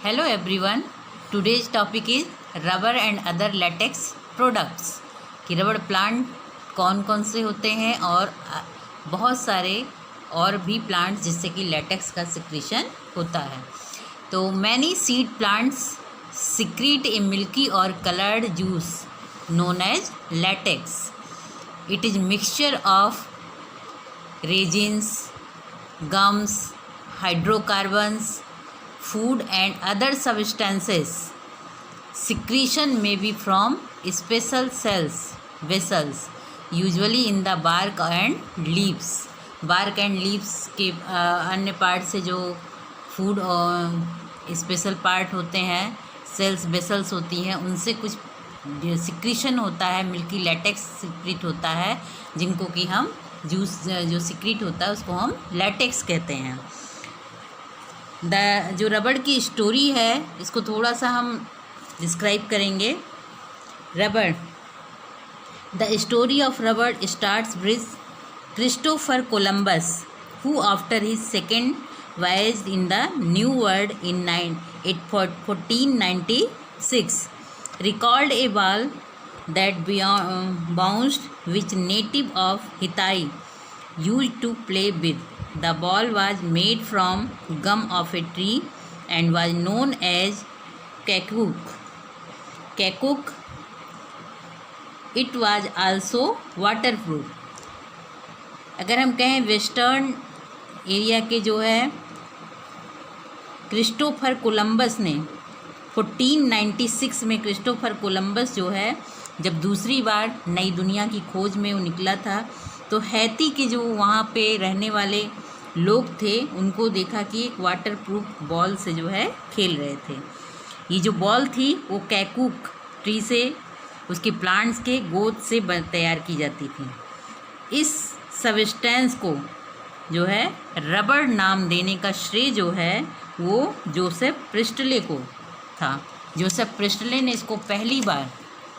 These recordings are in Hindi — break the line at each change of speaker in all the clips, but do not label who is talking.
Hello everyone. Today's topic is rubber and other latex products. कि रबड़ प्लांट कौन कौन से होते हैं और बहुत सारे और भी प्लांट्स जिससे कि लेटेक्स का सिक्रीशन होता है. तो many seed plants secrete a milky or coloured juice known as latex. It is mixture of resins, gums, hydrocarbons, food and other substances. Secretion may be from special cells vessels, usually in the bark and leaves. bark and leaves के अन्य पार्ट से जो फूड और स्पेशल पार्ट होते हैं, सेल्स वेसल्स होती हैं, उनसे कुछ सिक्रीशन होता है, मिल्की लेटेक्स सिक्रीट होता है, जिनको कि हम जूस जो सिक्रीट होता है उसको हम लेटेक्स कहते हैं. जो रबड़ की स्टोरी है इसको थोड़ा सा हम डिस्क्राइब करेंगे. रबड़, द स्टोरी ऑफ रबड़ starts with Christopher Columbus, who after his second voyage in the New World in 1496 recalled a ball that bounced which native of Hittite used to play with. The ball was made from gum of a tree and was known as kekuk. It was also waterproof. अगर हम कहें वेस्टर्न एरिया के जो है क्रिस्टोफर कोलंबस ने 1496 में क्रिस्टोफर कोलंबस जो है जब दूसरी बार नई दुनिया की खोज में वो निकला था, तो हैती के जो वहाँ पे रहने वाले लोग थे उनको देखा कि एक वाटरप्रूफ बॉल से जो है खेल रहे थे. ये जो बॉल थी वो कैकूक ट्री से, उसके प्लांट्स के गोद से तैयार की जाती थी. इस सब्सटेंस को जो है रबड़ नाम देने का श्रेय जो है वो जोसेफ प्रिस्टले को था. जोसेफ प्रिस्टले ने इसको पहली बार,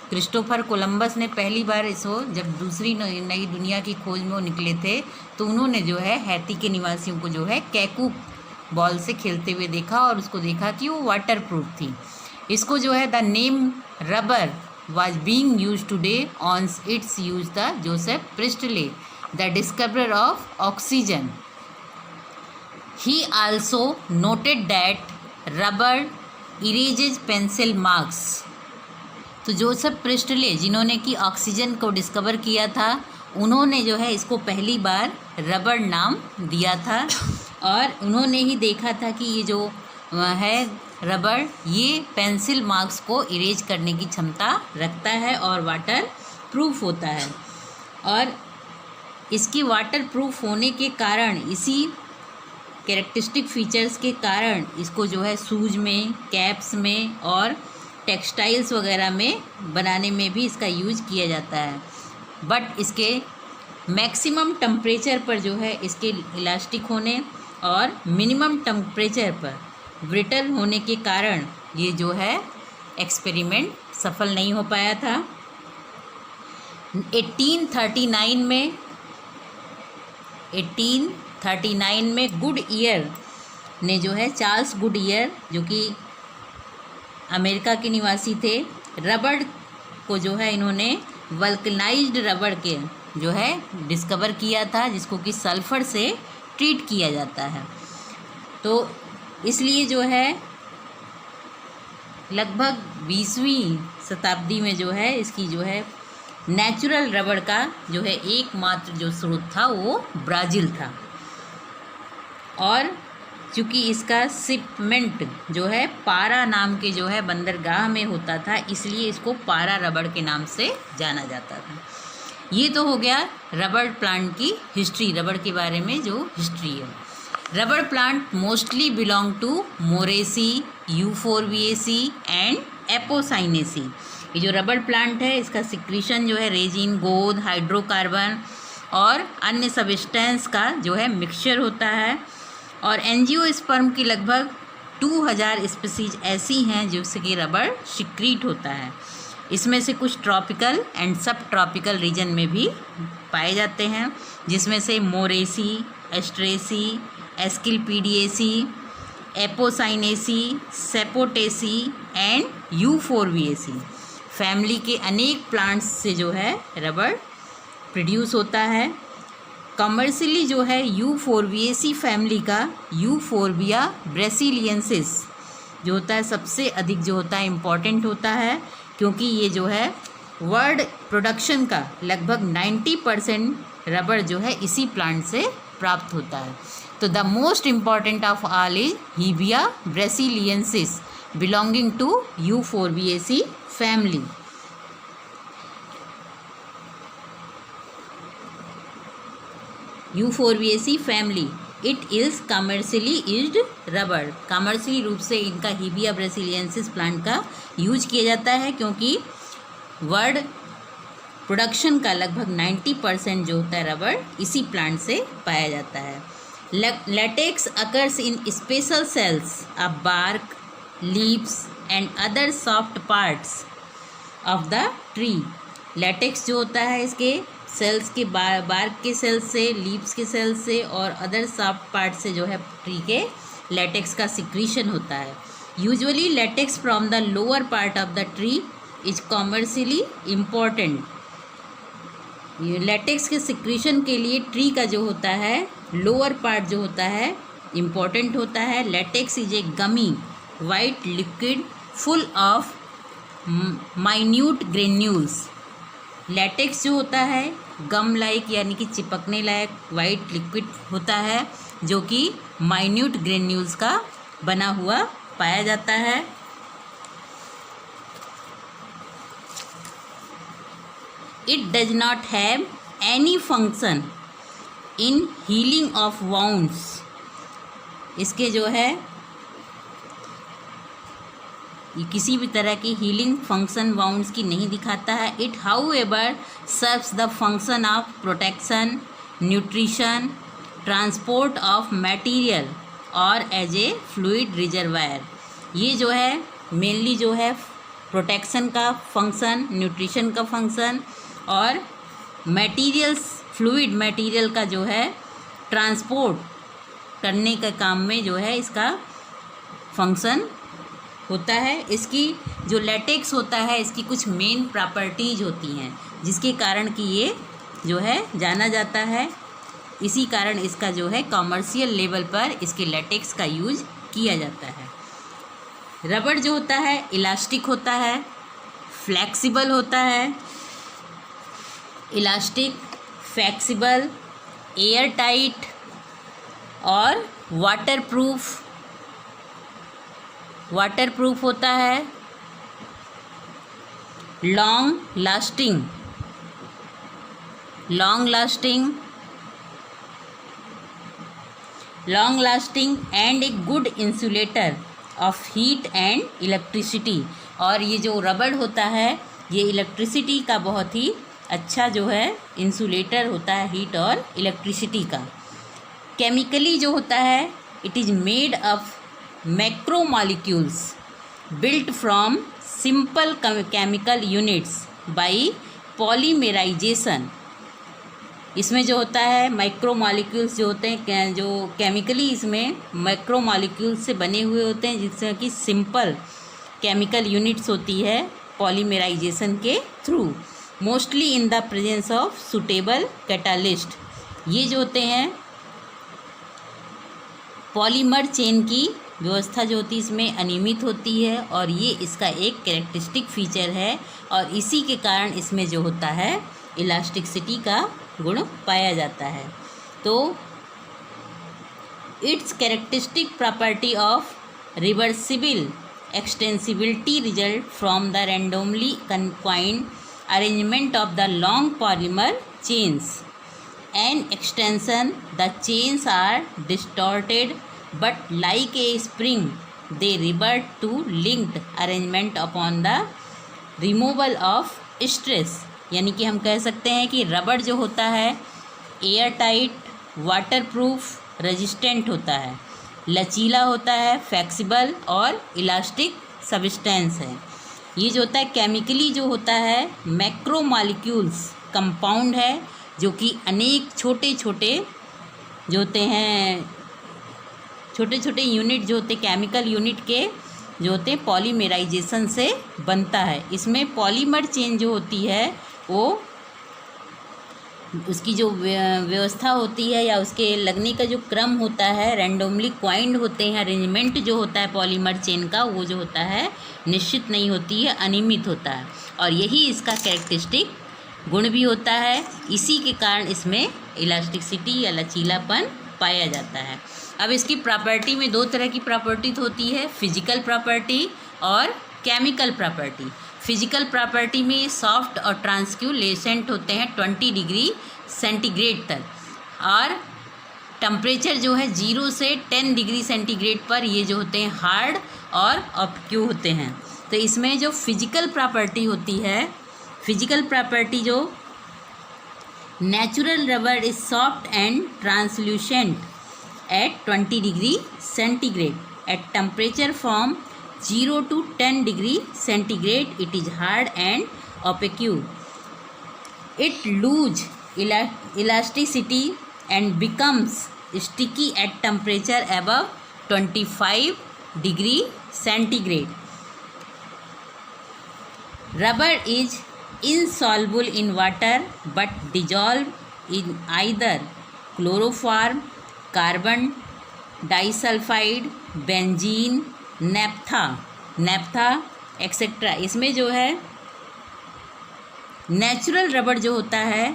क्रिस्टोफर कोलंबस ने पहली बार इसको जब दूसरी नई दुनिया की खोज में वो निकले थे तो उन्होंने जो है हैती के निवासियों को जो है कैकूक बॉल से खेलते हुए देखा और उसको देखा कि वो वाटरप्रूफ थी. इसको जो है the name rubber was being used today on it's use the Joseph Presley, the discoverer of oxygen. He also noted that rubber erases pencil marks. तो जोसेफ प्रिस्टले जिन्होंने कि ऑक्सीजन को डिस्कवर किया था, उन्होंने जो है इसको पहली बार रबड़ नाम दिया था और उन्होंने ही देखा था कि ये जो है रबड़ ये पेंसिल मार्क्स को इरेज करने की क्षमता रखता है और वाटर प्रूफ होता है. और इसकी वाटर प्रूफ होने के कारण, इसी कैरेक्टरिस्टिक फीचर्स के कारण इसको जो है शूज़ में, कैप्स में और टेक्सटाइल्स वगैरह में बनाने में भी इसका यूज़ किया जाता है. बट इसके मैक्सिमम टेम्परेचर पर जो है इसके इलास्टिक होने और मिनिमम टेम्परेचर पर ब्रिटल होने के कारण ये जो है एक्सपेरिमेंट सफल नहीं हो पाया था. 1839 में गुड ईयर ने जो है, चार्ल्स गुड ईयर जो कि अमेरिका के निवासी थे, रबड़ को जो है इन्होंने वल्कनाइज्ड रबड़ के जो है डिस्कवर किया था, जिसको कि सल्फ़र से ट्रीट किया जाता है. तो इसलिए जो है लगभग 20वीं शताब्दी में जो है इसकी जो है नेचुरल रबड़ का जो है एकमात्र जो स्रोत था वो ब्राज़ील था. और चूँकि इसका शिपमेंट जो है पारा नाम के जो है बंदरगाह में होता था, इसलिए इसको पारा रबड़ के नाम से जाना जाता था. ये तो हो गया रबड़ प्लांट की हिस्ट्री, रबड़ के बारे में जो हिस्ट्री है. रबड़ plant mostly belong to Moraceae, Euphorbiaceae and Apocynaceae. ये जो रबड़ प्लांट है इसका सिक्रीशन जो है रेजिन, गोंद, हाइड्रोकार्बन और अन्य सब्सटेंस का जो है मिक्सचर होता है. और एंजियोस्पर्म की लगभग 2000 स्पीसीज ऐसी हैं जिससे कि रबड़ सिक्रीट होता है. इसमें से कुछ tropical and subtropical region में भी पाए जाते हैं, जिसमें से Moraceae, Asteraceae, Asclepiadaceae, Apocynaceae, Sapotaceae and Euphorbiaceae family के अनेक प्लांट्स से जो है रबड़ प्रोड्यूस होता है। कमर्शियली जो है यूफोरबिएसी फैमिली का यूफोरबिया ब्रेसिलियंसिस जो होता है सबसे अधिक जो होता है इम्पॉर्टेंट होता है, क्योंकि ये जो है वर्ल्ड प्रोडक्शन का लगभग 90% रबड़ जो है इसी प्लांट से प्राप्त होता है। तो the most important of all is Hevea brasiliensis belonging to Euphorbiaceae family. Euphorbiaceae family it is commercially used रबड़। कमर्शियली रूप से इनका हीबिया ब्रेसिलियंसिस प्लांट का यूज किया जाता है, क्योंकि वर्ल्ड प्रोडक्शन का लगभग 90% जो होता है रबड़ इसी प्लांट से पाया जाता है। Latex occurs in special cells of bark, leaves and other soft parts of the tree. Latex जो होता है इसके सेल्स के बार्क के सेल्स से, लीव्स के सेल्स से और अदर सॉफ्ट पार्ट से जो है ट्री के लेटेक्स का सिक्रीशन होता है। Usually latex from the lower part of the tree is commercially important. Latex के सिक्रीशन के लिए ट्री का जो होता है लोअर पार्ट जो होता है इम्पॉर्टेंट होता है। Latex is a gummy white liquid full of minute granules. Latex जो होता है गम लाइक यानी कि चिपकने लायक वाइट लिक्विड होता है, जो कि माइन्यूट ग्रेन्यूल्स का बना हुआ पाया जाता है। It does not have any function in healing of wounds। इसके जो है ये किसी भी तरह की हीलिंग फंक्शन वाउंड्स की नहीं दिखाता है। It how ever serves the function of protection, nutrition, transport of material और एज ए फ्लूइड रिजर्वायर। ये जो है मेनली जो है प्रोटेक्शन का फंक्शन, न्यूट्रिशन का फंक्शन और मटेरियल्स फ्लूइड मटेरियल का जो है ट्रांसपोर्ट करने के काम में जो है इसका फंक्शन होता है। इसकी जो लेटेक्स होता है इसकी कुछ मेन प्रॉपर्टीज होती हैं जिसके कारण कि ये जो है जाना जाता है। इसी कारण इसका जो है कॉमर्शियल लेवल पर इसके लेटेक्स का यूज किया जाता है। रबड़ जो होता है इलास्टिक होता है, फ्लेक्सिबल होता है, इलास्टिक, फ्लेक्सिबल, एयर टाइट और वाटरप्रूफ होता है। Long lasting and a good insulator of heat and electricity. और ये जो रबड़ होता है ये इलेक्ट्रिसिटी का बहुत ही अच्छा जो है इंसुलेटर होता है हीट और इलेक्ट्रिसिटी का। केमिकली जो होता है it is made of macromolecules built from simple chemical units by polymerization. इसमें जो होता है माइक्रोमॉलिक्यूल्स जो होते हैं जो केमिकली इसमें माइक्रोमॉलिक्यूल्स से बने हुए होते हैं, जिसमें कि सिंपल केमिकल यूनिट्स होती है पॉलीमेराइजेशन के through, mostly in the presence of suitable catalyst. ये जो होते हैं पॉलीमर चेन की व्यवस्था जो होती है इसमें अनियमित होती है और ये इसका एक कैरेक्टरिस्टिक फीचर है और इसी के कारण इसमें जो होता है इलास्टिसिटी का गुण पाया जाता है। तो it's characteristic property of reversible extensibility result from the randomly confined arrangement of the long polymer chains and extension. The chains are distorted but like a spring they revert to linked arrangement upon the removal of stress। यानी कि हम कह सकते हैं कि रबड़ जो होता है एयर टाइट, वाटरप्रूफ, रेजिस्टेंट होता है, लचीला होता है, फ्लेक्सिबल और इलास्टिक सब्सटेंस है। ये जो होता है केमिकली जो होता है मैक्रोमॉलिक्यूल्स कंपाउंड है जो कि अनेक छोटे छोटे जो होते हैं छोटे छोटे यूनिट जो होते केमिकल यूनिट के जो होते हैं पॉलीमेराइजेशन से बनता है। इसमें पॉलीमर चेन जो होती है वो उसकी जो व्यवस्था होती है या उसके लगने का जो क्रम होता है रैंडमली क्वाइंड होते हैं। अरेंजमेंट जो होता है पॉलीमर चेन का वो जो होता है निश्चित नहीं होती है, अनियमित होता है और यही इसका कैरेक्टरिस्टिक गुण भी होता है। इसी के कारण इसमें इलास्टिसिटी या लचीलापन पाया जाता है। अब इसकी प्रॉपर्टी में दो तरह की प्रॉपर्टी होती है, फिजिकल प्रॉपर्टी और केमिकल प्रॉपर्टी। फिजिकल प्रॉपर्टी में सॉफ्ट और ट्रांसक्यूलेसेंट होते हैं 20 डिग्री सेंटीग्रेड तक और टेम्परेचर जो है 0 से 10 डिग्री सेंटीग्रेड पर ये जो होते हैं हार्ड और ऑब्क्यू होते हैं। तो इसमें जो फिजिकल प्रॉपर्टी होती है, फिजिकल प्रॉपर्टी जो natural rubber is soft and translucent at 20 degree centigrade at temperature from 0 to 10 degree centigrade it is hard and opaque. It lose elasticity and becomes sticky at temperature above 25 degree centigrade. Rubber is insoluble in water but dissolved in either chloroform, carbon disulfide, benzene, naphtha etcetera. इसमें जो है नेचुरल रबड़ जो होता है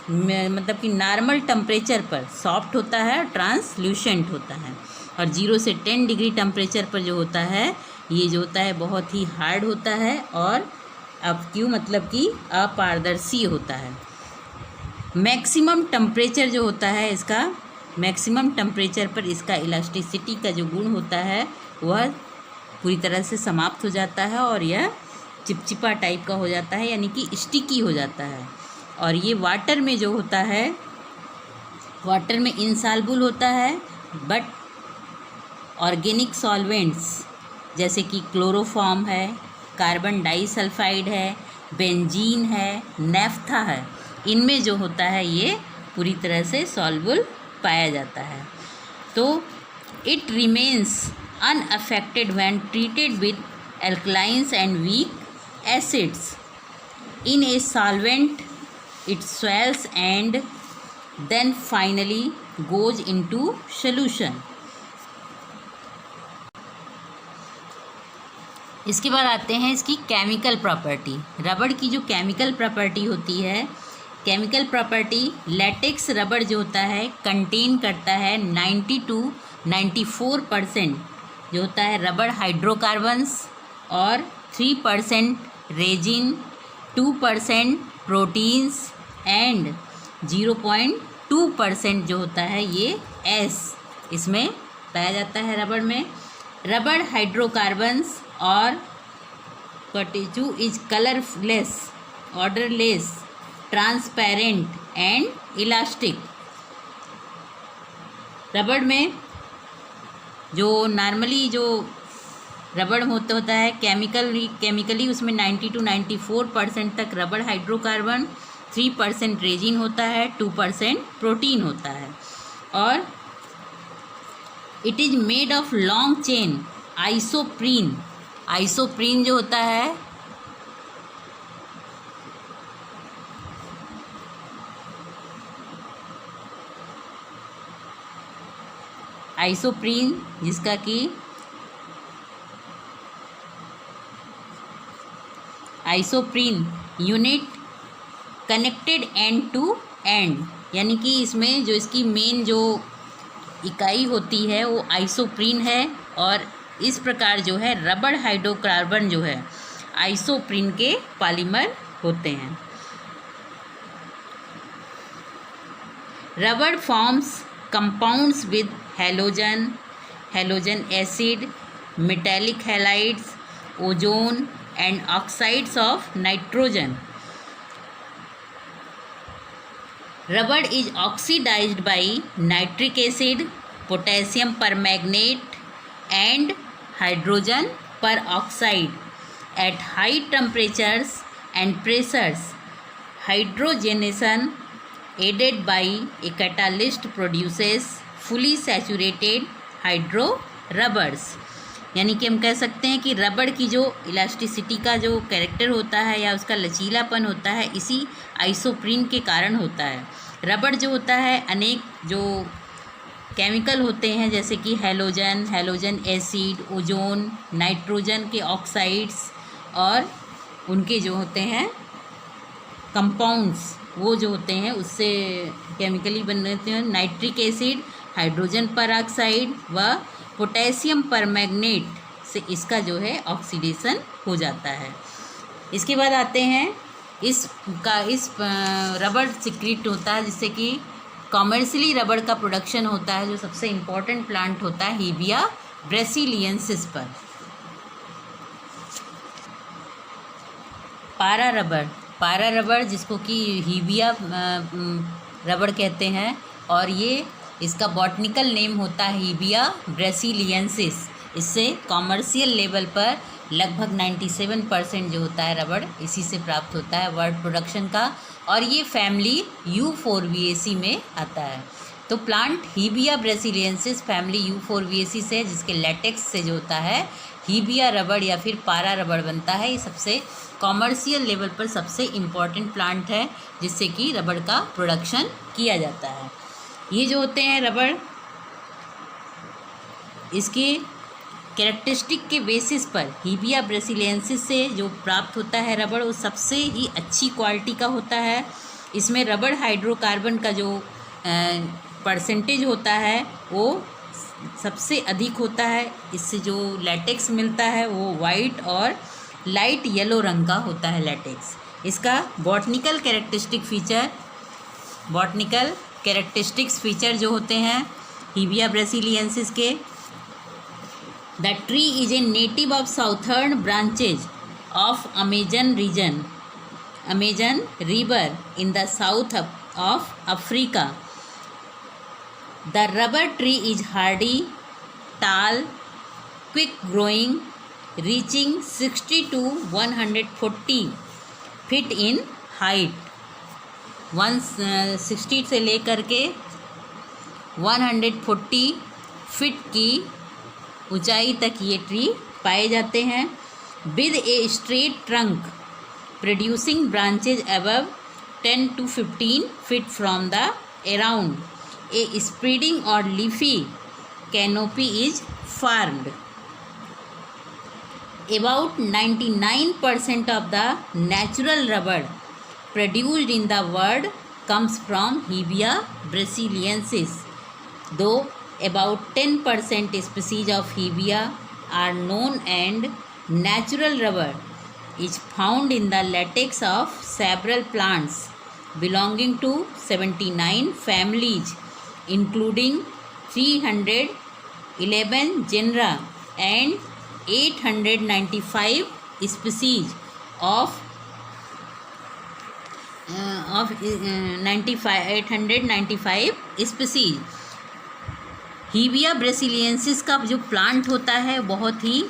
मतलब कि नॉर्मल टेम्परेचर पर सॉफ्ट होता है, ट्रांसल्यूसेंट होता है और 0 से 10 डिग्री टेम्परेचर पर जो होता है ये जो होता है बहुत ही हार्ड होता है और ऑब्क्यू मतलब कि अपारदर्शी होता है। मैक्सिमम टेम्परेचर जो होता है इसका, मैक्सिमम टेम्परेचर पर इसका इलास्टिसिटी का जो गुण होता है वह पूरी तरह से समाप्त हो जाता है और यह चिपचिपा टाइप का हो जाता है यानी कि स्टिकी हो जाता है। और ये वाटर में जो होता है, वाटर में इनसॉल्युबल होता है बट ऑर्गेनिक सॉल्वेंट्स जैसे कि क्लोरोफॉर्म है, कार्बन डाइसल्फाइड है, बेंजीन है, नेफ्था है, इनमें जो होता है ये पूरी तरह से सॉल्युबल पाया जाता है। तो it remains unaffected when treated with alkalines and weak acids. In a solvent, it swells and then finally goes into solution. इसके बाद आते हैं इसकी केमिकल प्रॉपर्टी। रबड़ की जो केमिकल प्रॉपर्टी होती है, केमिकल प्रॉपर्टी लेटेक्स रबड़ जो होता है कंटेन करता है 90 to 94% जो होता है रबड़ हाइड्रोकार्बन्स और 3% रेजिन, 2% प्रोटीन्स एंड 0.2% जो होता है ये एस इसमें पाया जाता है रबड़ में। रबड़ हाइड्रोकार्बन्स और कटिजू is colourless, odourless, transparent and elastic. रबड़ में जो नॉर्मली जो रबड़ होता है केमिकली उसमें 90 to 94% तक रबड़ हाइड्रोकार्बन, 3% रेजिन होता है, 2% प्रोटीन होता है और it is made of long chain isoprene. Isoprene जो होता है आइसोप्रीन जिसका कि isoprene unit connected end to end यानी कि इसमें जो इसकी मेन जो इकाई होती है वो आइसोप्रीन है और इस प्रकार जो है रबड़ हाइड्रोकार्बन जो है आइसोप्रीन के पॉलीमर होते हैं। रबड़ forms compounds with halogen, halogen acid, metallic halides, ozone and oxides of nitrogen. Rubber is oxidized by nitric acid, potassium permanganate and hydrogen peroxide at high temperatures and pressures. Hydrogenation aided by a catalyst produces fully saturated hydro rubbers. यानी कि हम कह सकते हैं कि रबड़ की जो इलास्टिसिटी का जो कैरेक्टर होता है या उसका लचीलापन होता है इसी आइसोप्रीन के कारण होता है। रबड़ जो होता है अनेक जो केमिकल होते हैं जैसे कि हैलोजन एसिड, ओजोन, नाइट्रोजन के ऑक्साइड्स और उनके जो होते हैं कंपाउंड्स वो जो होते हैं उससे केमिकली बनते हैं। नाइट्रिक एसिड, हाइड्रोजन परऑक्साइड व पोटेशियम परमैंगनेट से इसका जो है ऑक्सीडेशन हो जाता है। इसके बाद आते हैं इस रबड़ सिक्रीट होता है जिससे कि कॉमर्शियली रबड़ का प्रोडक्शन होता है। जो सबसे इम्पॉर्टेंट प्लांट होता है हीबिया ब्रेसिलियंसिस पर। पारा रबड़ जिसको कि हीबिया रबड़ कहते हैं और ये इसका बॉटनिकल नेम होता है हीबिया ब्रेसिलियंसिस। इससे कॉमर्शियल लेवल पर लगभग 97% जो होता है रबड़ इसी से प्राप्त होता है वर्ल्ड प्रोडक्शन का, और ये फैमिली U4VAC में आता है। तो प्लांट हीबिया ब्रेसिलियंसिस फैमिली U4VAC से है जिसके लेटेक्स से जो होता है हीबिया रबड़ या फिर पारा रबड़ बनता है। ये सबसे कॉमर्शियल लेवल पर सबसे इम्पॉर्टेंट प्लांट है जिससे कि रबड़ का प्रोडक्शन किया जाता है। ये जो होते हैं रबड़ इसके कैरेक्टरिस्टिक के बेसिस पर हीबिया ब्रेसिलियंसिस से जो प्राप्त होता है रबड़ वो सबसे ही अच्छी क्वालिटी का होता है। इसमें रबड़ हाइड्रोकार्बन का जो परसेंटेज होता है वो सबसे अधिक होता है। इससे जो लैटेक्स मिलता है वो वाइट और लाइट येलो रंग का होता है लैटेक्स। इसका बॉटनिकल कैरेक्टरिस्टिक्स फीचर जो होते हैं हीबिया ब्रेसिलियंसिस के, the tree is a native of southern branches of Amazon river in the south of Africa. The rubber tree is hardy, tall, quick growing, reaching 60 to 140 feet in height। 160 से लेकर के 140 फीट की ऊंचाई तक ये ट्री पाए जाते हैं। With a straight trunk producing branches above 10 to 15 feet from the around, a spreading or leafy canopy is formed। About 99% of the natural rubber produced in the world comes from Hevea brasiliensis, though about 10% species of Hevea are known, and natural rubber is found in the latex of several plants belonging to 79 families including 311 genera and 895 species of 895 species। हीबिया ब्रेसिलियंसिस का जो प्लांट होता है बहुत ही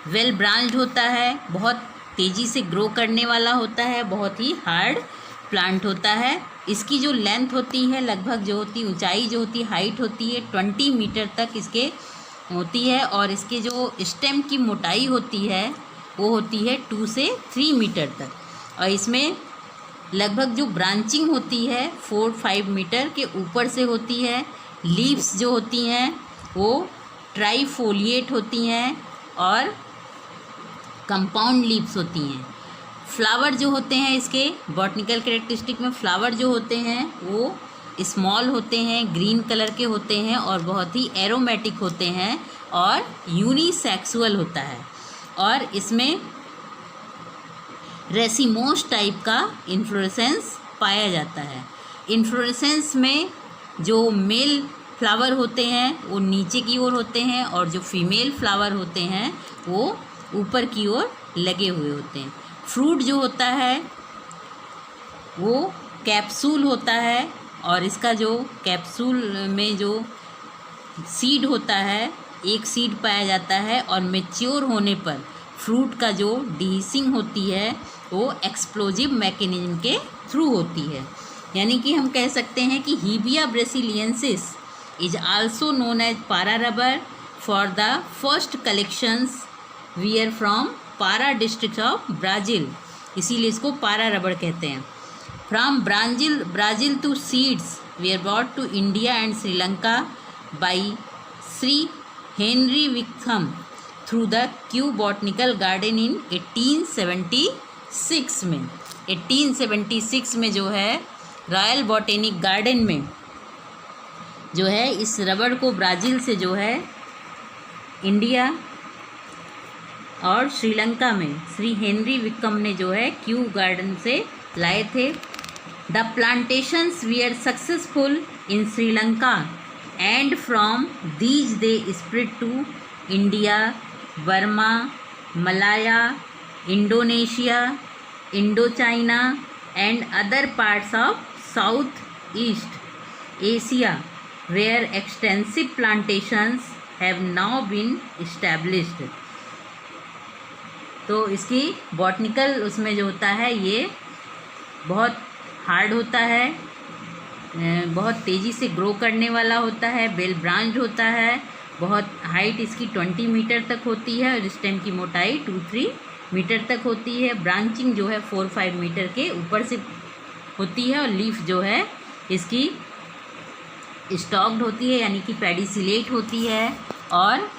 वेल ब्रांच्ड होता है, बहुत तेज़ी से ग्रो करने वाला होता है, बहुत ही हार्ड प्लांट होता है। इसकी जो लेंथ होती है लगभग जो होती ऊंचाई जो होती हाइट होती है 20 मीटर तक इसके होती है, और इसके जो स्टेम की मोटाई होती है वो होती है 2 से 3 मीटर तक, और इसमें लगभग जो ब्रांचिंग होती है 4-5 मीटर के ऊपर से होती है। लीव्स जो होती हैं वो ट्राईफोलिएट होती हैं और कंपाउंड लीव्स होती हैं। फ्लावर जो होते हैं इसके बॉटनिकल कैरेक्टरिस्टिक में फ्लावर जो होते हैं वो स्मॉल होते हैं, ग्रीन कलर के होते हैं और बहुत ही एरोमेटिक होते हैं और यूनिसेक्सुअल होता है, और इसमें रेसिमोस टाइप का इन्फ्लोरेसेंस पाया जाता है। इन्फ्लोरेसेंस में जो मेल फ्लावर होते हैं वो नीचे की ओर होते हैं और जो फीमेल फ्लावर होते हैं वो ऊपर की ओर लगे हुए होते हैं। फ्रूट जो होता है वो कैप्सूल होता है, और इसका जो कैप्सूल में जो सीड होता है एक सीड पाया जाता है, और मैच्योर होने पर फ्रूट का जो डिहिसिंग होती है वो एक्सप्लोजिव मैकेनिज्म के थ्रू होती है। यानी कि हम कह सकते हैं कि Hevea brasiliensis is also known as Para rubber for the first collections were from Para district of Brazil, इसीलिए इसको पारा रबर कहते हैं। From Brazil to seeds were brought to India and Sri Lanka by Shri Henry Wickham through the Kew botanical garden in 1876 में। 1876 में जो है रॉयल बॉटेनिक गार्डन में जो है इस रबड़ को ब्राज़ील से जो है इंडिया और श्रीलंका में श्री हेनरी विकम ने जो है क्यू गार्डन से लाए थे। The plantations were successful in Sri Lanka and from these they spread to India, Burma, Malaya, Indonesia, Indo China and other parts of South East Asia where extensive plantations have now been established. तो इसकी बॉटनिकल उसमें जो होता है ये बहुत हार्ड होता है, बहुत तेज़ी से ग्रो करने वाला होता है, बेल ब्रांच होता है, बहुत हाइट इसकी 20 मीटर तक होती है और स्टेम की मोटाई 2-3 मीटर तक होती है। ब्रांचिंग जो है 4-5 मीटर के ऊपर से होती है और लीफ जो है इसकी स्टॉक्ड होती है, यानी कि पेडिसिलेट होती है। और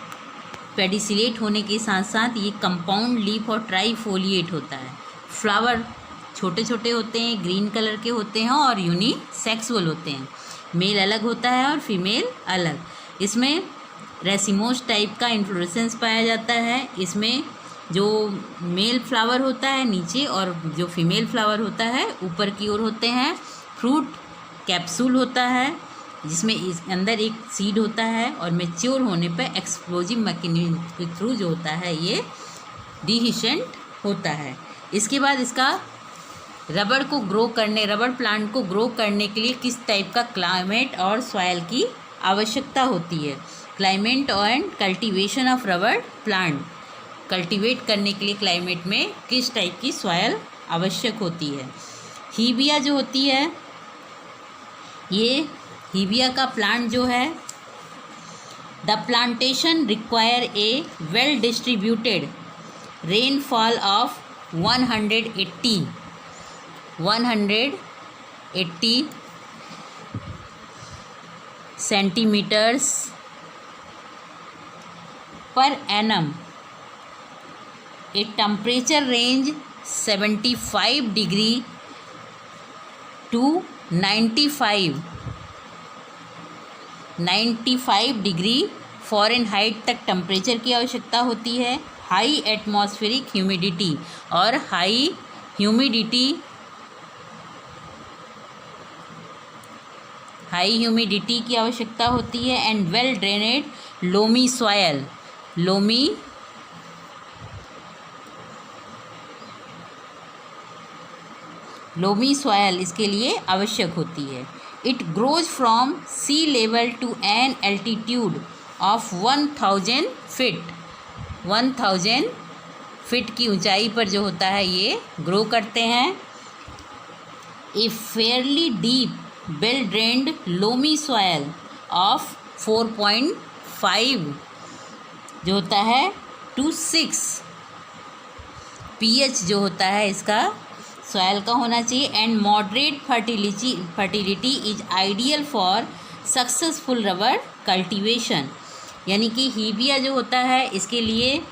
पेडिसिलेट होने के साथ साथ ये कंपाउंड लीफ और ट्राईफोलिएट होता है। फ्लावर छोटे छोटे होते हैं, ग्रीन कलर के होते हैं और यूनिसेक्सुअल होते हैं। मेल अलग होता है और फीमेल अलग। इसमें रेसिमोस टाइप का इन्फ्लोरेसेंस पाया जाता है। इसमें जो मेल फ्लावर होता है नीचे और जो फीमेल फ्लावर होता है ऊपर की ओर होते हैं। फ्रूट कैप्सूल होता है जिसमें इस अंदर एक सीड होता है और मैच्योर होने पर एक्सप्लोजिव मैकेनिज्म के थ्रू जो होता है ये डिहिसेंट होता है। इसके बाद इसका रबड़ प्लांट को ग्रो करने के लिए किस टाइप का क्लाइमेट और सॉइल की आवश्यकता होती है। क्लाइमेट एंड कल्टीवेशन ऑफ रबड़ प्लांट, कल्टीवेट करने के लिए क्लाइमेट में किस टाइप की सॉइल आवश्यक होती है। हीबिया जो होती है, ये हीबिया का प्लांट जो है, the plantation require a well distributed rainfall of 180 centimetres per annum, a temperature range 75 degree to 95 degree Fahrenheit तक टेम्परेचर की आवश्यकता होती है। हाई एटमॉस्फेरिक ह्यूमिडिटी और हाई ह्यूमिडिटी की आवश्यकता होती है। And well drained loamy soil, loamy soil इसके लिए आवश्यक होती है। It grows from sea level to an altitude of 1000 feet, 1000 feet की ऊंचाई पर जो होता है ये ग्रो करते हैं। A fairly deep well drained loamy soil of 4.5 जो होता है टू 6 pH जो होता है इसका सॉयल का होना चाहिए। And moderate fertility is ideal for successful rubber cultivation, यानी कि हीबिया जो होता है इसके लिए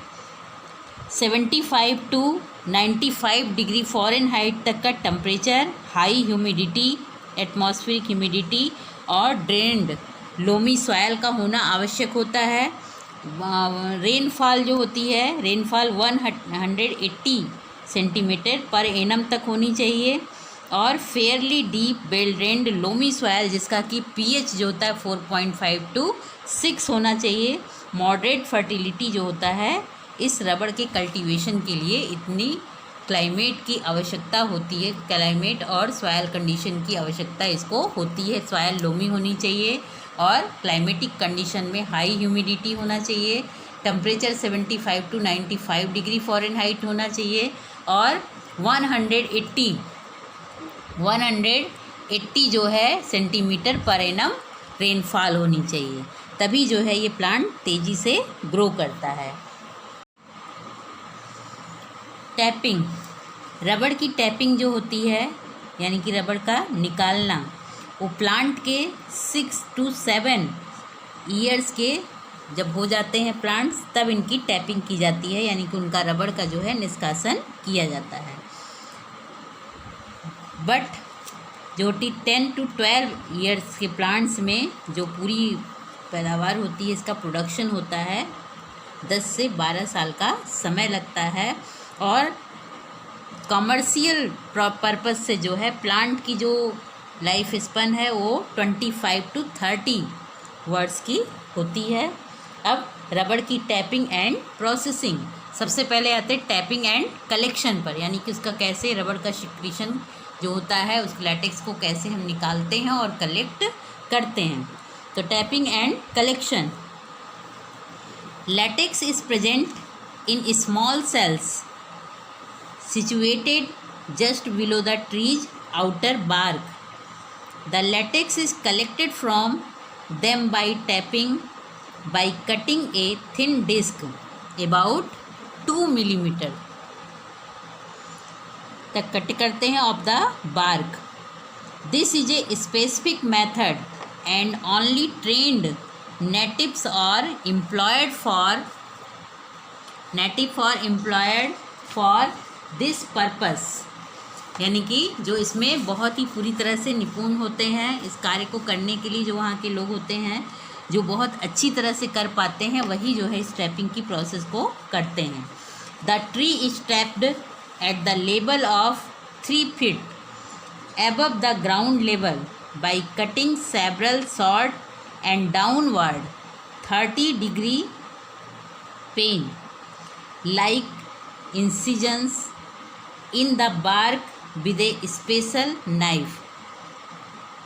75 टू 95 डिग्री फ़ारेनहाइट तक का temperature, high humidity, atmospheric humidity और ड्रेन्ड लोमी सॉयल का होना आवश्यक होता है। रेनफॉल जो होती है, रेनफॉल 180 सेंटीमीटर पर एनम तक होनी चाहिए। और Fairlie deep well drained loamy soil जिसका कि pH जो होता है 4.5 टू 6 होना चाहिए। मॉडरेट फर्टिलिटी जो होता है इस रबड़ के कल्टीवेशन के लिए इतनी क्लाइमेट की आवश्यकता होती है, क्लाइमेट और सॉयल कंडीशन की आवश्यकता इसको होती है। सॉयल लोमी होनी चाहिए और क्लाइमेटिक कंडीशन में हाई ह्यूमिडिटी होना चाहिए, टेम्परेचर 75 टू 95 डिग्री फ़ारेनहाइट होना चाहिए और 180 जो है सेंटीमीटर पर एनम रेनफॉल होनी चाहिए, तभी जो है ये प्लांट तेज़ी से ग्रो करता है। टैपिंग, रबड़ की टैपिंग जो होती है यानी कि रबड़ का निकालना, वो प्लांट के 6 to 7 ईयर्स के जब हो जाते हैं प्लांट्स, तब इनकी टैपिंग की जाती है, यानी कि उनका रबड़ का जो है निष्कासन किया जाता है। बट जो 10 to 12 ईयर्स के प्लांट्स में जो पूरी पैदावार होती है, इसका प्रोडक्शन होता है 10 से 12 साल का समय लगता है। और कमर्शियल पर्पस से जो है प्लांट की जो लाइफ स्पैन है वो 25 to 30 वर्ष की होती है। अब रबड़ की टैपिंग एंड प्रोसेसिंग, सबसे पहले आते हैं टैपिंग एंड कलेक्शन पर, यानी कि उसका कैसे रबड़ का सिक्रीशन जो होता है उस लैटेक्स को कैसे हम निकालते हैं और कलेक्ट करते हैं। तो tapping and collection, latex is present in small cells situated just below the tree's outer bark. The latex is collected from them by tapping, by cutting a thin disc about 2 millimeter तक कट करते हैं of the bark. This is a specific method and only trained natives are employed for this purpose, यानी कि जो इसमें बहुत ही पूरी तरह से निपुण होते हैं इस कार्य को करने के लिए, जो वहाँ के लोग होते हैं जो बहुत अच्छी तरह से कर पाते हैं, वही जो है इस टैपिंग की प्रोसेस को करते हैं। The tree is tapped at the level of 3 feet above the ground level by cutting several short and downward 30-degree plane like incisions in the bark with a special knife.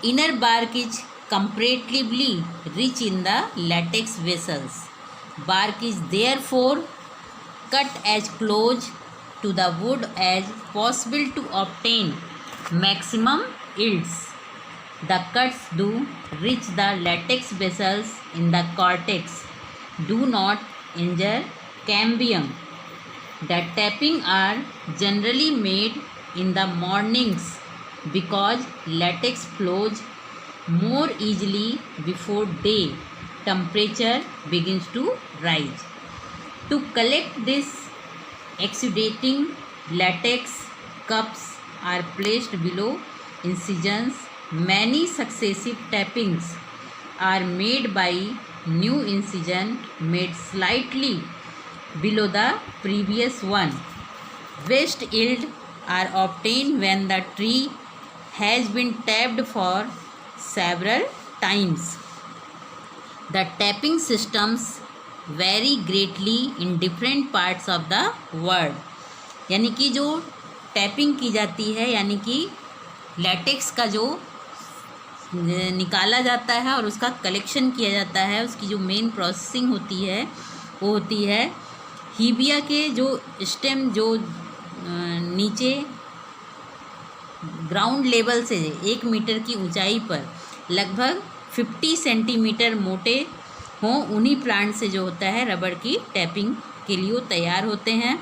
Inner bark is comparatively rich in the latex vessels. Bark is therefore cut as close to the wood as possible to obtain maximum yields. The cuts do reach the latex vessels in the cortex, do not injure cambium. The tapping are generally made in the mornings because latex flows more easily before day temperature begins to rise. To collect this exudating latex, cups are placed below incisions. Many successive tappings are made by new incision made slightly below the previous one. Best yield are obtained when the tree has been tapped for several times. The tapping systems vary greatly in different parts of the world. यानी कि जो टैपिंग की जाती है, यानी कि लैटेक्स का जो निकाला जाता है और उसका कलेक्शन किया जाता है, उसकी जो मेन प्रोसेसिंग होती है वो होती है हीबिया के जो स्टेम जो नीचे ग्राउंड लेवल से 1 मीटर की ऊंचाई पर लगभग 50 सेंटीमीटर मोटे हों, उन्हीं प्लांट से जो होता है रबड़ की टैपिंग के लिए वो तैयार होते हैं।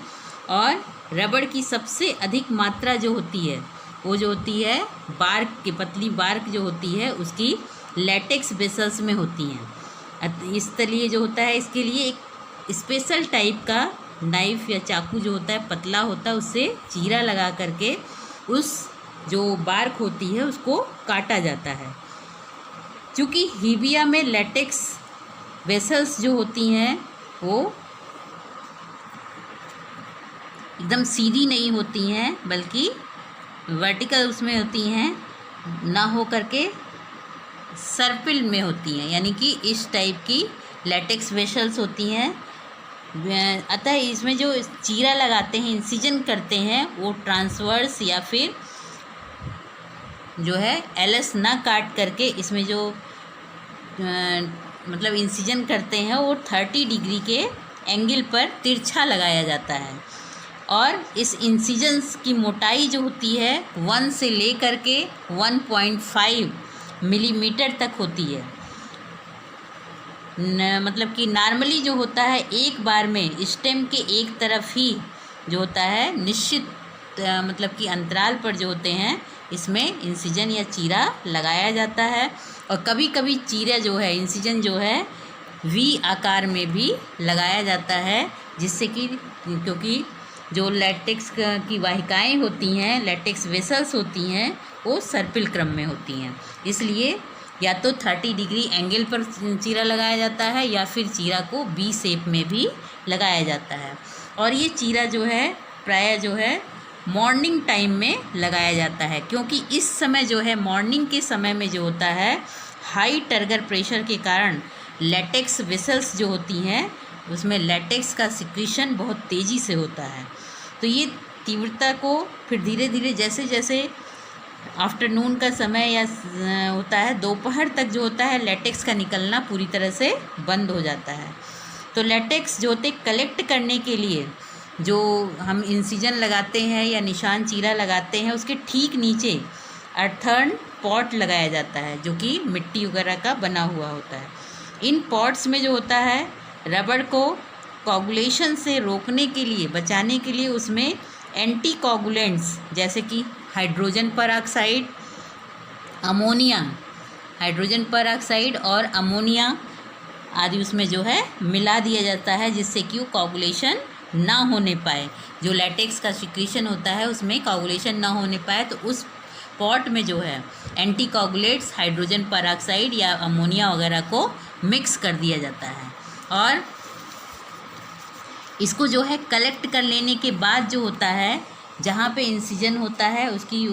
और रबड़ की सबसे अधिक मात्रा जो होती है वो जो होती है बार्क की, पतली बार्क जो होती है उसकी लैटेक्स वेसल्स में होती हैं। इसलिए जो होता है इसके लिए एक स्पेशल टाइप का नाइफ या चाकू जो होता है पतला होता है, उससे चीरा लगा करके उस जो बार्क होती है उसको काटा जाता है। क्योंकि हीबिया में लैटेक्स वेसल्स जो होती हैं वो एकदम सीधी नहीं होती हैं बल्कि वर्टिकल उसमें होती हैं, ना हो करके सर्पिल में होती हैं, यानी कि इस टाइप की लैटेक्स वेसल्स होती हैं। अतः इसमें जो चीरा लगाते हैं, इंसिजन करते हैं, वो ट्रांसवर्स या फिर जो है एलएस ना काट करके इसमें जो मतलब इंसिजन करते हैं वो 30 डिग्री के एंगल पर तिरछा लगाया जाता है। और इस इंसिजन्स की मोटाई जो होती है 1 से लेकर के 1.5 मिलीमीटर तक होती है। मतलब कि नॉर्मली जो होता है एक बार में स्टेम के एक तरफ ही जो होता है निश्चित मतलब कि अंतराल पर जो होते हैं इसमें इंसिजन या चीरा लगाया जाता है। और कभी कभी चीरा जो है इंसिजन जो है वी आकार में भी लगाया जाता है, जिससे कि क्योंकि जो लैटेक्स की वाहिकाएं होती हैं, लैटेक्स वेसल्स होती हैं, वो सर्पिल क्रम में होती हैं, इसलिए या तो 30 डिग्री एंगल पर चीरा लगाया जाता है या फिर चीरा को बी शेप में भी लगाया जाता है। और ये चीरा जो है प्रायः जो है मॉर्निंग टाइम में लगाया जाता है, क्योंकि इस समय जो है मॉर्निंग के समय में जो होता है हाई टर्गर प्रेशर के कारण लैटेक्स वेसल्स जो होती हैं उसमें लैटेक्स का सिक्रीशन बहुत तेज़ी से होता है। तो ये तीव्रता को फिर धीरे धीरे जैसे जैसे आफ्टरनून का समय या होता है दोपहर तक जो होता है लैटेक्स का निकलना पूरी तरह से बंद हो जाता है। तो लैटेक्स जो होते कलेक्ट करने के लिए जो हम इंसिजन लगाते हैं या निशान चीरा लगाते हैं उसके ठीक नीचे अर्थर्न पॉट लगाया जाता है, जो कि मिट्टी वगैरह का बना हुआ होता है। इन पॉट्स में जो होता है रबड़ को कोगुलेशन से रोकने के लिए, बचाने के लिए उसमें एंटी कोगुलेंट्स जैसे कि hydrogen peroxide, ammonia, hydrogen peroxide और अमोनिया आदि उसमें जो है मिला दिया जाता है, जिससे कि वो कोगुलेशन ना होने पाए। जो लैटेक्स का सिक्रीशन होता है उसमें कोगुलेशन ना होने पाए, तो उस पॉट में जो है एंटी कोगुलेट्स, हाइड्रोजन परऑक्साइड या अमोनिया वगैरह को मिक्स कर दिया जाता है। और इसको जो है कलेक्ट कर लेने के बाद जो होता है जहाँ पे इंसिजन होता है उसकी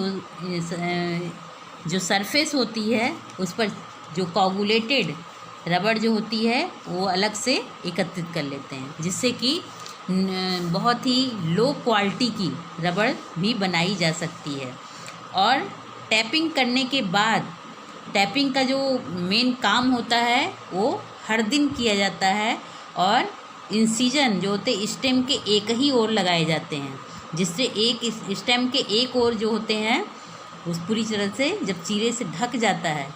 जो सरफेस होती है उस पर जो कोगुलेटेड रबड़ जो होती है वो अलग से एकत्रित कर लेते हैं, जिससे कि बहुत ही लो क्वालिटी की रबड़ भी बनाई जा सकती है। और टैपिंग करने के बाद, टैपिंग का जो मेन काम होता है वो हर दिन किया जाता है, और इंसिजन जो होते स्टेम के एक ही ओर लगाए जाते हैं, जिससे एक स्टेम के एक ओर जो होते हैं उस पूरी तरह से जब चीरे से ढक जाता है,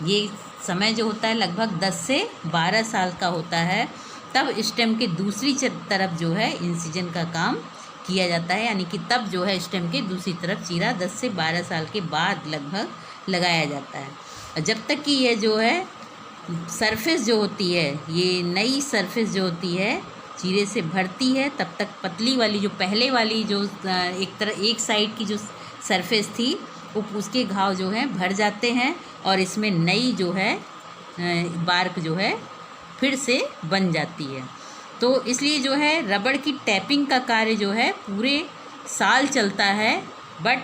ये समय जो होता है लगभग 10 से 12 साल का होता है, तब स्टेम के दूसरी तरफ जो है इंसिजन का काम किया जाता है। यानी कि तब जो है स्टेम के दूसरी तरफ चीरा 10 से 12 साल के बाद लगभग लगाया जाता है। और जब तक कि ये जो है सरफेस जो होती है, ये नई सरफेस जो होती है चीरे से भरती है, तब तक पतली वाली जो पहले वाली जो एक साइड की जो सरफेस थी उसके घाव जो है भर जाते हैं, और इसमें नई जो है बार्क जो है फिर से बन जाती है। तो इसलिए जो है रबड़ की टैपिंग का कार्य जो है पूरे साल चलता है, बट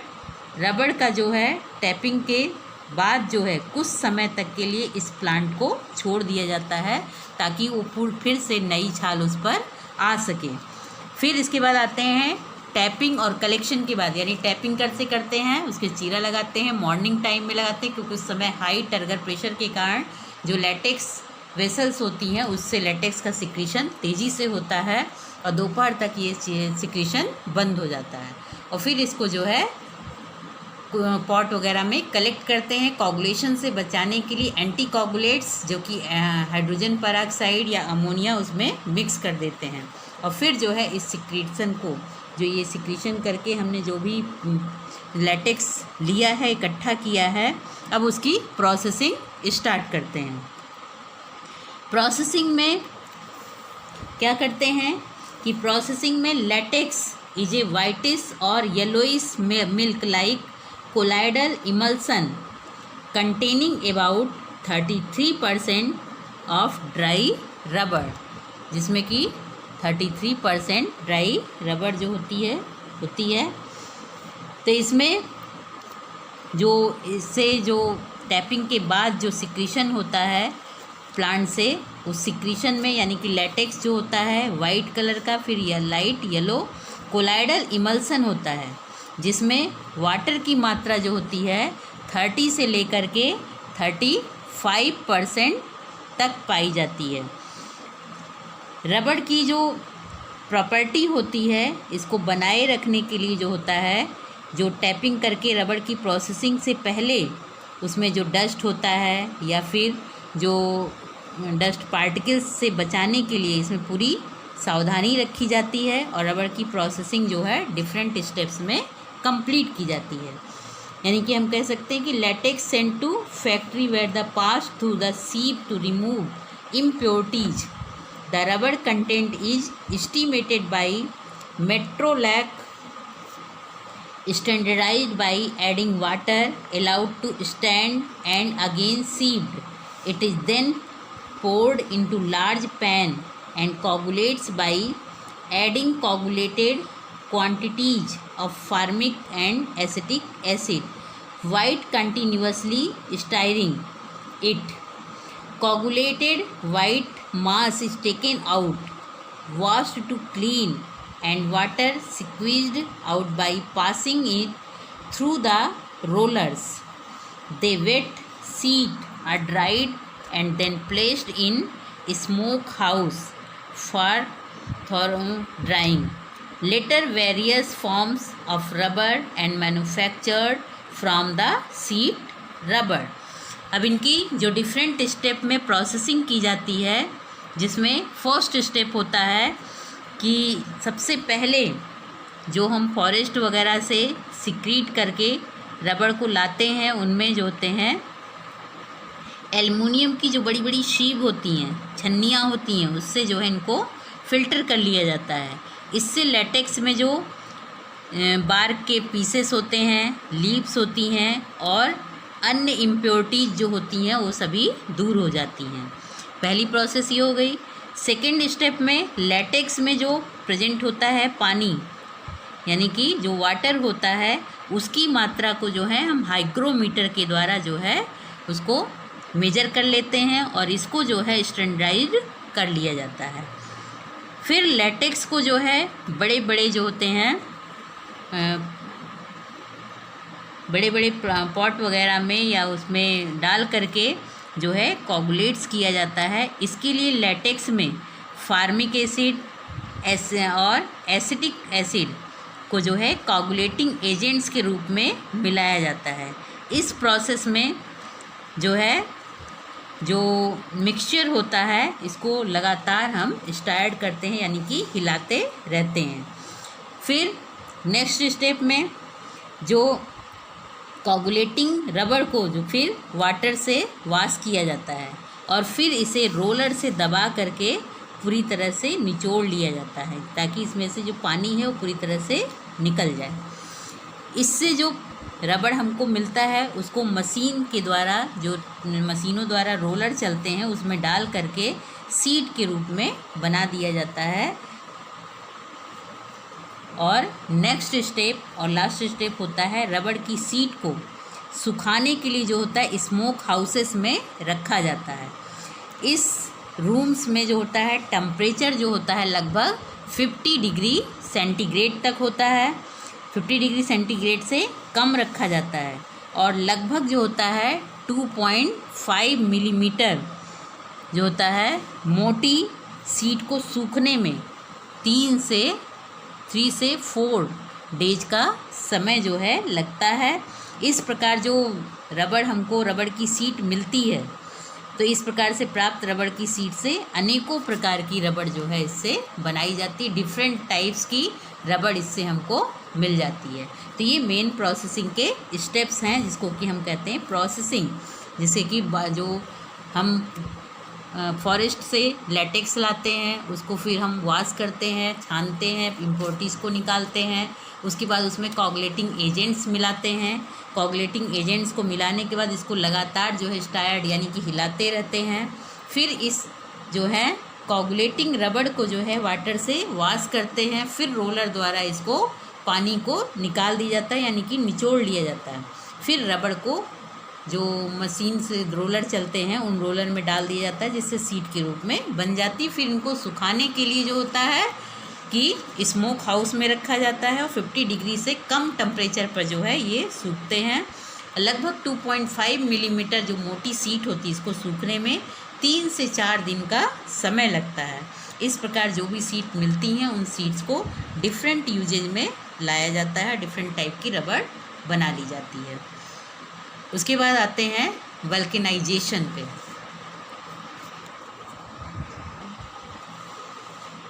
रबड़ का जो है टैपिंग के बाद जो है कुछ समय तक के लिए इस प्लांट को छोड़ दिया जाता है, ताकि वो फिर से नई छाल उस पर आ सके। फिर इसके बाद आते हैं टैपिंग और कलेक्शन के बाद, यानी टैपिंग कैसे करते हैं, उसके चीरा लगाते हैं, मॉर्निंग टाइम में लगाते हैं, क्योंकि उस समय हाई टर्गर प्रेशर के कारण जो लैटेक्स वेसल्स होती हैं उससे लैटेक्स का सिक्रीशन तेज़ी से होता है, और दोपहर तक ये सिक्रीशन बंद हो जाता है। और फिर इसको जो है पॉट वगैरह में कलेक्ट करते हैं। कोगुलेशन से बचाने के लिए एंटी कोगुलेट्स जो कि हाइड्रोजन परऑक्साइड या अमोनिया उसमें मिक्स कर देते हैं, और फिर जो है इस सिक्रीशन को, जो ये सिक्रीशन करके हमने जो भी लैटेक्स लिया है, इकट्ठा किया है, अब उसकी प्रोसेसिंग स्टार्ट करते हैं। प्रोसेसिंग में क्या करते हैं कि प्रोसेसिंग में लैटेक्स इज ए वाइटिश और yellowish milk like colloidal emulsion containing about 33% of dry रबड़, जिसमें कि 33% ड्राई रबड़ जो होती है। तो इसमें जो इससे जो टैपिंग के बाद जो सिक्रीशन होता है प्लांट से, उस सिक्रीशन में यानी कि लैटेक्स जो होता है वाइट कलर का, फिर यह लाइट येलो कोलाइडल इमल्सन होता है, जिसमें वाटर की मात्रा जो होती है 30 से लेकर के 35% तक पाई जाती है। रबड़ की जो प्रॉपर्टी होती है इसको बनाए रखने के लिए जो होता है, जो टैपिंग करके रबड़ की प्रोसेसिंग से पहले उसमें जो डस्ट होता है या फिर जो डस्ट पार्टिकल्स से बचाने के लिए इसमें पूरी सावधानी रखी जाती है और रबड़ की प्रोसेसिंग जो है डिफरेंट स्टेप्स में कंप्लीट की जाती है। यानी कि हम कह सकते हैं कि latex sent to factory where the pass through the sieve to remove impurities. The rubber content is estimated by metrolac standardized by adding water allowed to stand and again sieved. It is then poured into large pan and coagulates by adding coagulated quantities of formic and acetic acid white continuously stirring it. Coagulated white mass is taken out, washed to clean and water squeezed out by passing it through the rollers. The wet sheet are dried and then placed in a smoke house for thorough drying. Later various forms of rubber and manufactured from the sheet rubber. अब इनकी जो डिफरेंट स्टेप में प्रोसेसिंग की जाती है, जिसमें फर्स्ट स्टेप होता है कि सबसे पहले जो हम फॉरेस्ट वगैरह से सिक्रीट करके रबड़ को लाते हैं, उनमें जो होते हैं एल्युमिनियम की जो बड़ी बड़ी शीव होती हैं, छन्नियाँ होती हैं, उससे जो है इनको फ़िल्टर कर लिया जाता है। इससे लेटेक्स में जो बार्क के पीसेस होते हैं, लीव्स होती हैं और अन्य इम्प्योरिटीज़ जो होती हैं वो सभी दूर हो जाती हैं। पहली प्रोसेस ये हो गई। सेकेंड स्टेप में लेटेक्स में जो प्रेजेंट होता है पानी, यानी कि जो वाटर होता है, उसकी मात्रा को जो है हम हाइग्रोमीटर के द्वारा जो है उसको मेजर कर लेते हैं और इसको जो है स्टैंडर्डाइज कर लिया जाता है। फिर लेटेक्स को जो है बड़े बड़े जो होते हैं बड़े बड़े पॉट वगैरह में या उसमें डाल करके जो है कोगुलेट्स किया जाता है। इसके लिए लेटेक्स में फार्मिक एसिड और एसिटिक एसिड को जो है कोगुलेटिंग एजेंट्स के रूप में मिलाया जाता है। इस प्रोसेस में जो है जो मिक्सचर होता है, इसको लगातार हम स्टार्ट करते हैं, यानी कि हिलाते रहते हैं। फिर नेक्स्ट स्टेप में जो कोगुलेटिंग रबड़ को जो फिर वाटर से वॉश किया जाता है और फिर इसे रोलर से दबा करके पूरी तरह से निचोड़ लिया जाता है ताकि इसमें से जो पानी है वो पूरी तरह से निकल जाए। इससे जो रबड़ हमको मिलता है उसको मशीन के द्वारा, जो मशीनों द्वारा रोलर चलते हैं, उसमें डाल करके सीड के रूप में बना दिया जाता है। और नेक्स्ट स्टेप और लास्ट स्टेप होता है रबड़ की सीट को सुखाने के लिए जो होता है स्मोक हाउसेस में रखा जाता है। इस रूम्स में जो होता है टेम्परेचर जो होता है लगभग 50 डिग्री सेंटीग्रेड तक होता है। 50 डिग्री सेंटीग्रेड से कम रखा जाता है और लगभग जो होता है 2.5 मिलीमीटर जो होता है मोटी सीट को सूखने में 3 से 4 डेज का समय जो है लगता है। इस प्रकार जो रबड़ की सीट मिलती है, तो इस प्रकार से प्राप्त रबड़ की सीट से अनेकों प्रकार की रबड़ जो है इससे बनाई जाती है। डिफरेंट टाइप्स की रबड़ इससे हमको मिल जाती है। तो ये मेन प्रोसेसिंग के स्टेप्स हैं जिसको कि हम कहते हैं प्रोसेसिंग। जैसे कि जो हम फॉरेस्ट से लेटेक्स लाते हैं, उसको फिर हम वॉश करते हैं, छानते हैं, इम्प्योरिटीज़ को निकालते हैं, उसके बाद उसमें कोगुलेटिंग एजेंट्स मिलाते हैं। कोगुलेटिंग एजेंट्स को मिलाने के बाद इसको लगातार जो है स्टायर्ड यानी कि हिलाते रहते हैं। फिर इस जो है कोगुलेटिंग रबड़ को जो है वाटर से वॉश करते हैं, फिर रोलर द्वारा इसको पानी को निकाल दिया जाता है, यानी कि निचोड़ लिया जाता है। फिर रबड़ को जो मशीन से रोलर चलते हैं उन रोलर में डाल दिया जाता है, जिससे सीट के रूप में बन जाती है। फिर इनको सुखाने के लिए जो होता है कि स्मोक हाउस में रखा जाता है और 50 डिग्री से कम टेम्परेचर पर जो है ये सूखते हैं। लगभग 2.5 मिलीमीटर जो मोटी सीट होती है, इसको सूखने में 3 से 4 दिन का समय लगता है। इस प्रकार जो भी सीट मिलती हैं उन सीट्स को डिफरेंट यूजेज में लाया जाता है, डिफरेंट टाइप की रबड़ बना ली जाती है। उसके बाद आते हैं वल्केनाइजेशन पे।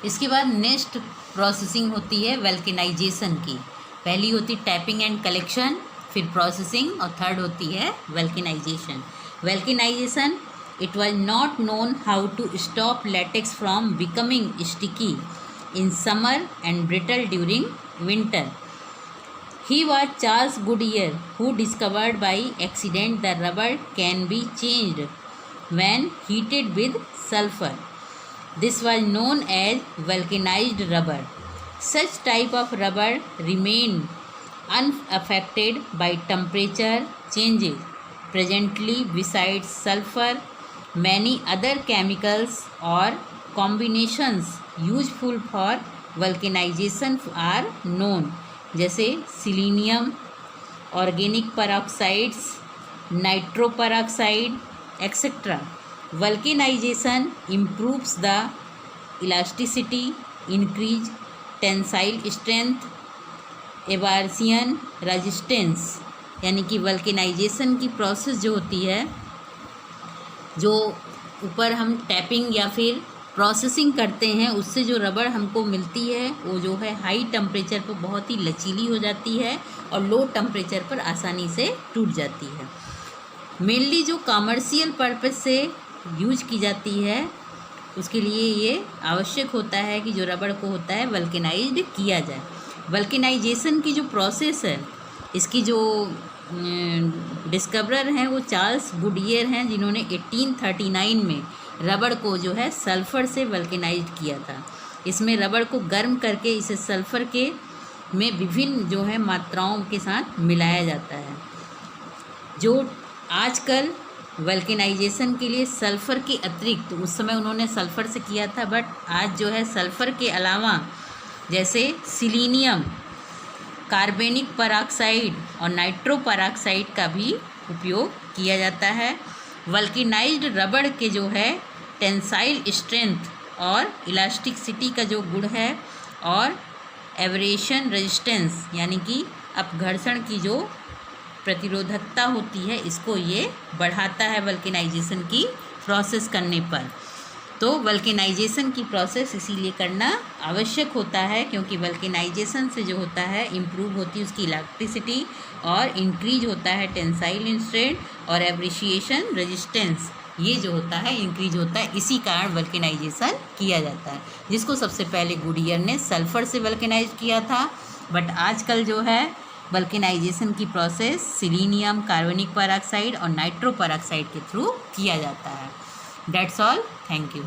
इसके बाद नेक्स्ट प्रोसेसिंग होती है वल्केनाइजेशन की। पहली होती टैपिंग एंड कलेक्शन, फिर प्रोसेसिंग, और थर्ड होती है vulcanization. Vulcanization, it was not known how to stop latex from becoming sticky in summer and brittle during winter. He was Charles Goodyear who discovered by accident the rubber can be changed when heated with sulfur. This was known as vulcanized rubber. Such type of rubber remained unaffected by temperature changes. Presently, besides sulfur, many other chemicals or combinations useful for vulcanization are known, जैसे selenium, organic peroxides, nitro peroxide etcetera. Vulcanization improves the elasticity, increase tensile strength, abrasion resistance. यानी कि वल्केनाइजेशन की प्रोसेस जो होती है, जो ऊपर हम टैपिंग या फिर प्रोसेसिंग करते हैं, उससे जो रबड़ हमको मिलती है वो जो है हाई टेम्परेचर पर बहुत ही लचीली हो जाती है और लो टेम्परेचर पर आसानी से टूट जाती है। मेनली जो कमर्शियल पर्पस से यूज की जाती है, उसके लिए ये आवश्यक होता है कि जो रबड़ को होता है वल्केनाइज्ड किया जाए। वल्केनाइजेशन की जो प्रोसेस है, इसकी जो डिस्कवरर हैं वो चार्ल्स गुडियर हैं, जिन्होंने 1839 में रबड़ को जो है सल्फ़र से वल्केनाइज्ड किया था। इसमें रबड़ को गर्म करके इसे सल्फ़र के में विभिन्न जो है मात्राओं के साथ मिलाया जाता है। जो आजकल वल्केनाइजेशन के लिए सल्फ़र के अतिरिक्त, उस समय उन्होंने सल्फ़र से किया था, बट आज जो है सल्फ़र के अलावा जैसे सिलीनियम, कार्बनिक पेरोक्साइड और नाइट्रो पेरोक्साइड का भी उपयोग किया जाता है। वल्केनाइज्ड रबड़ के जो है टेंसाइल स्ट्रेंथ और इलास्टिसिटी का जो गुण है, और एब्रेशन रेजिस्टेंस यानी कि अपघर्षण की जो प्रतिरोधकता होती है, इसको ये बढ़ाता है वल्केनाइजेशन की प्रोसेस करने पर। तो वल्केनाइजेशन की प्रोसेस इसीलिए करना आवश्यक होता है, क्योंकि वल्केनाइजेशन से जो होता है इम्प्रूव होती है उसकी इलास्टिसिटी, और इंक्रीज होता है टेंसाइल स्ट्रेंथ और एब्रेशिएशन रेजिस्टेंस, ये जो होता है इंक्रीज होता है। इसी कारण वल्केनाइजेशन किया जाता है, जिसको सबसे पहले गुडियर ने सल्फ़र से वल्केनाइज किया था, बट आजकल जो है वल्केनाइजेशन की प्रोसेस सिलीनियम, कार्बनिक पेरोक्साइड और नाइट्रो पेरोक्साइड के थ्रू किया जाता है। That's all. Thank you.